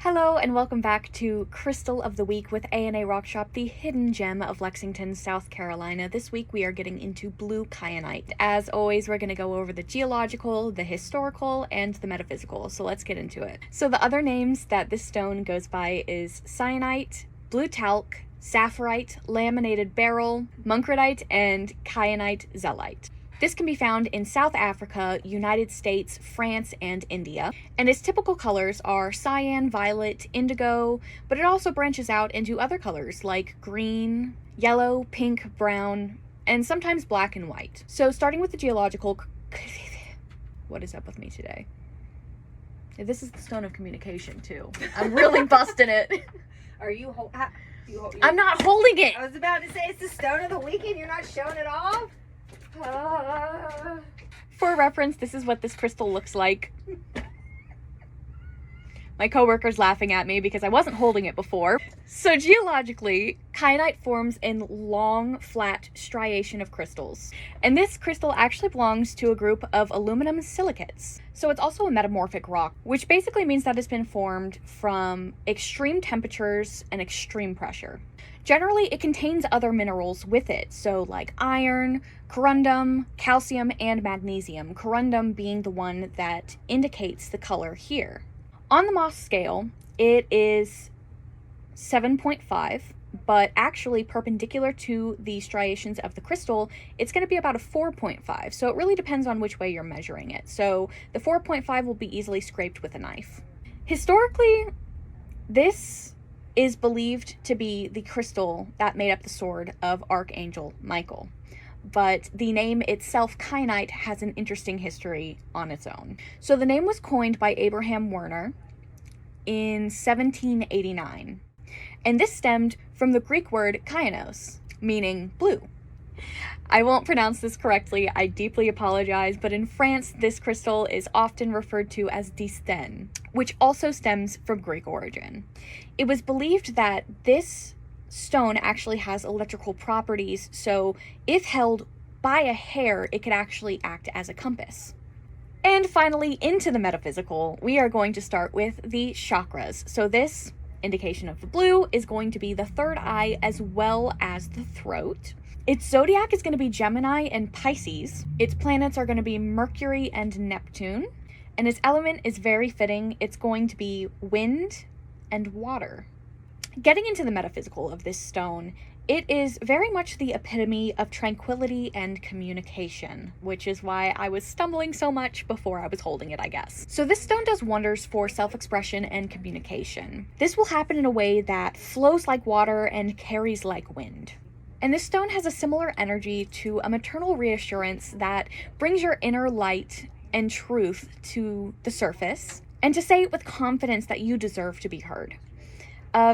Hello and welcome back to Crystal of the Week with A&A Rock Shop, the hidden gem of Lexington, South Carolina. This week we are getting into Blue Kyanite. As always, we're going to go over the geological, the historical, and the metaphysical, so let's get into it. So the other names that this stone goes by is Cyanite, Blue Talc, Sapparite, Laminated Beryl, Munkrudite, and Kyanite Zeolite. This can be found in South Africa, United States, France, and India. And its typical colors are cyan, violet, indigo, but it also branches out into other colors like green, yellow, pink, brown, and sometimes black and white. So starting with the geological... What is up with me today? This is the stone of communication too. I'm really busting it. Are you I'm not holding it! I was about to say it's the stone of the week and you're not showing it off? For reference, this is what this crystal looks like. My coworker's laughing at me because I wasn't holding it before. So geologically, kyanite forms in long, flat striation of crystals. And this crystal actually belongs to a group of aluminum silicates. So it's also a metamorphic rock, which basically means that it's been formed from extreme temperatures and extreme pressure. Generally, it contains other minerals with it, so like iron, corundum, calcium, and magnesium, corundum being the one that indicates the color here. On the Mohs scale, it is 7.5, but actually perpendicular to the striations of the crystal, it's going to be about a 4.5, so it really depends on which way you're measuring it. So the 4.5 will be easily scraped with a knife. Historically, this is believed to be the crystal that made up the sword of Archangel Michael. But the name itself, kyanite, has an interesting history on its own. So the name was coined by Abraham Werner in 1789. And this stemmed from the Greek word kyanos, meaning blue. I won't pronounce this correctly, I deeply apologize, but in France, this crystal is often referred to as distène, which also stems from Greek origin. It was believed that this stone actually has electrical properties, so if held by a hair, it could actually act as a compass. And finally, into the metaphysical, we are going to start with the chakras. So this indication of the blue is going to be the third eye as well as the throat. Its zodiac is going to be Gemini and Pisces. Its planets are going to be Mercury and Neptune. And its element is very fitting. It's going to be wind and water. Getting into the metaphysical of this stone, it is very much the epitome of tranquility and communication, which is why I was stumbling so much before I was holding it, I guess. So this stone does wonders for self-expression and communication. This will happen in a way that flows like water and carries like wind. And this stone has a similar energy to a maternal reassurance that brings your inner light and truth to the surface, and to say with confidence that you deserve to be heard.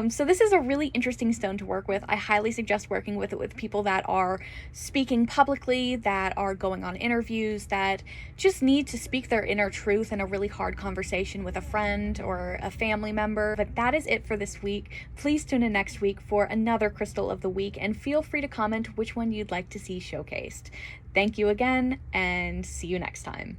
So this is a really interesting stone to work with. I highly suggest working with it with people that are speaking publicly, that are going on interviews, that just need to speak their inner truth in a really hard conversation with a friend or a family member. But that is it for this week. Please tune in next week for another Crystal of the Week, and feel free to comment which one you'd like to see showcased. Thank you again, and see you next time.